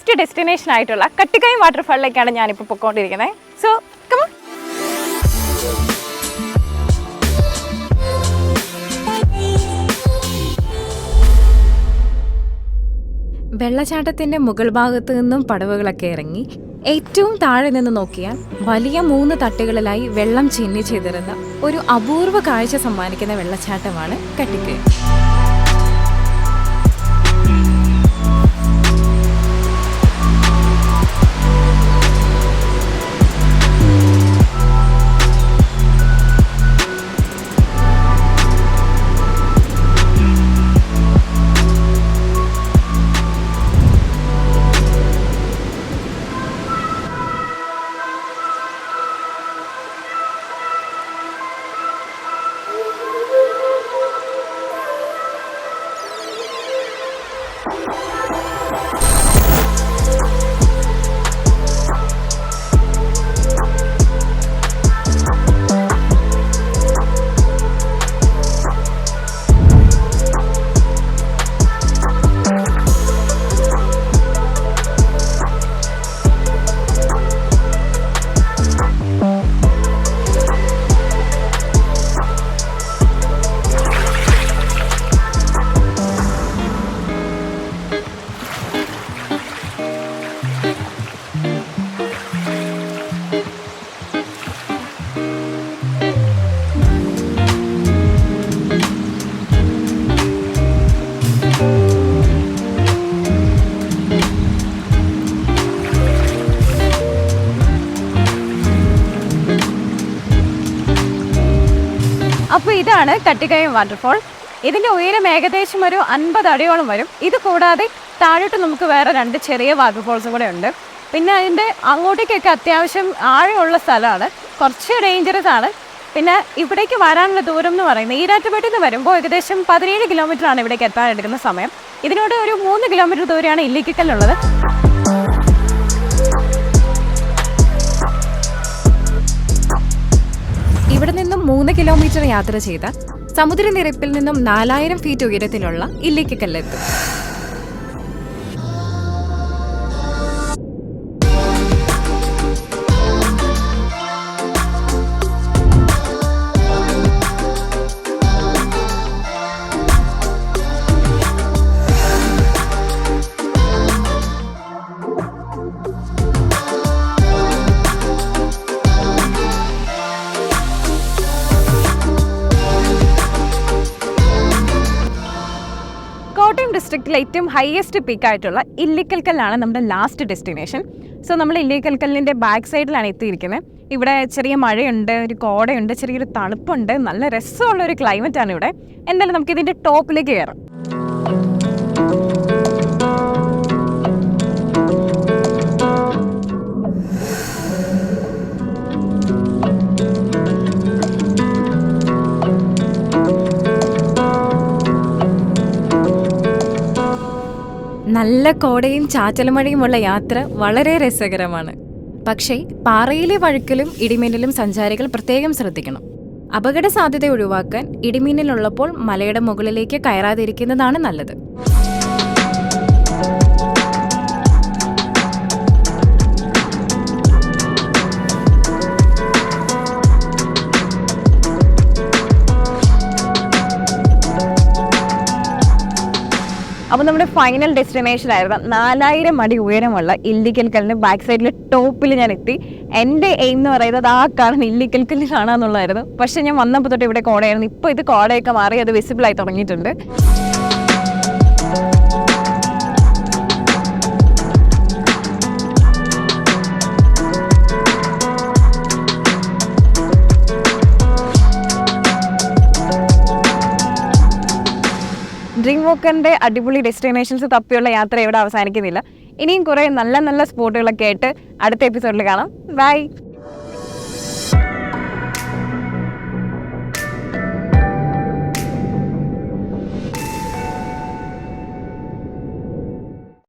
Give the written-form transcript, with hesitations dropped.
Last destination ആയിട്ടുള്ള കട്ടിക്കയം വാട്ടർഫാളിലേക്കാണ് ഞാനിപ്പോൾ പൊയ്ക്കൊണ്ടിരിക്കുന്നത്. So come on. വെള്ളച്ചാട്ടത്തിൻ്റെ മുകൾ ഭാഗത്തു നിന്നും പടവുകളൊക്കെ ഇറങ്ങി ഏറ്റവും താഴെ നിന്ന് നോക്കിയാൽ വലിയ 3 തട്ടുകളിലായി വെള്ളം ചിന്നി ചെയ്തിരുന്ന ഒരു അപൂർവ കാഴ്ച സമ്മാനിക്കുന്ന വെള്ളച്ചാട്ടമാണ് കട്ടിക്കയം. അപ്പോൾ ഇതാണ് കട്ടിക്കയം വാട്ടർഫോൾ. ഇതിൻ്റെ ഉയരം ഏകദേശം ഒരു 50 അടിയോളം വരും. ഇത് കൂടാതെ താഴോട്ട് നമുക്ക് വേറെ 2 ചെറിയ വാട്ടർഫോൾസും കൂടെ ഉണ്ട്. പിന്നെ അതിൻ്റെ അങ്ങോട്ടേക്കൊക്കെ അത്യാവശ്യം ആഴമുള്ള സ്ഥലമാണ്, കുറച്ച് ഡേഞ്ചറസ് ആണ്. പിന്നെ ഇവിടേക്ക് വരാനുള്ള ദൂരം എന്ന് പറയുന്നത് ഈരാറ്റുപേട്ടയിൽ നിന്ന് വരുമ്പോൾ ഏകദേശം 17 കിലോമീറ്ററാണ് ഇവിടേക്ക് എത്താൻ എടുക്കുന്ന സമയം. ഇതിനോട് ഒരു 3 കിലോമീറ്റർ ദൂരെയാണ് ഇല്ലിക്കല്ലുള്ളത്. ഇവിടെ നിന്നും 3 കിലോമീറ്റർ യാത്ര ചെയ്താൽ സമുദ്രനിരപ്പിൽ നിന്നും 4000 ഫീറ്റ് ഉയരത്തിലുള്ള ഇല്ലിക്കല്ലെത്തും. കോട്ടയം ഡിസ്ട്രിക്റ്റിലെ ഏറ്റവും ഹയസ്റ്റ് പീക്കായിട്ടുള്ള ഇല്ലിക്കൽ കല്ലാണ് നമ്മുടെ ലാസ്റ്റ് ഡെസ്റ്റിനേഷൻ. സോ നമ്മൾ ഇല്ലിക്കൽ കല്ലിൻ്റെ ബാക്ക് സൈഡിലാണ് എത്തിയിരിക്കുന്നത്. ഇവിടെ ചെറിയ മഴയുണ്ട്, ഒരു കോടയുണ്ട്, ചെറിയൊരു തണുപ്പുണ്ട്, നല്ല രസമുള്ളൊരു ക്ലൈമറ്റാണ് ഇവിടെ. എന്തായാലും നമുക്ക് ഇതിൻ്റെ ടോപ്പിലേക്ക് കയറാം. നല്ല കോടയും ചാറ്റൽമഴയുമുള്ള യാത്ര വളരെ രസകരമാണ്. പക്ഷേ പാറയിലെ വഴുക്കലും ഇടിമിന്നലും സഞ്ചാരികൾ പ്രത്യേകം ശ്രദ്ധിക്കണം. അപകട സാധ്യത ഒഴിവാക്കാൻ ഇടിമിന്നലുള്ളപ്പോൾ മലയുടെ മുകളിലേക്ക് കയറാതിരിക്കുന്നതാണ് നല്ലത്. അപ്പോൾ നമ്മുടെ ഫൈനൽ ഡെസ്റ്റിനേഷൻ ആയിരുന്നു 4000 അടി ഉയരമുള്ള ഇല്ലിക്കൽ കല്ലിന് ബാക്ക് സൈഡിൽ ടോപ്പിൽ ഞാൻ എത്തി. എൻ്റെ എയിം എന്ന് പറയുന്നത് ആ കാണുന്ന ഇല്ലിക്കൽ കല്ല് കാണാമെന്നുള്ളതായിരുന്നു. പക്ഷേ ഞാൻ വന്നപ്പോൾ തൊട്ട് ഇവിടെ കോടയായിരുന്നു. ഇപ്പോൾ ഇത് കോടയൊക്കെ മാറി അത് വിസിബിളായി തുടങ്ങിയിട്ടുണ്ട്. ഡ്രീം വോക്കറിൻ്റെ അടിപൊളി ഡെസ്റ്റിനേഷൻസ് തപ്പിയുള്ള യാത്ര ഇവിടെ അവസാനിക്കുന്നില്ല. ഇനിയും കുറേ നല്ല നല്ല സ്പോട്ടുകളൊക്കെ ആയിട്ട് അടുത്ത എപ്പിസോഡിൽ കാണാം. ബൈ.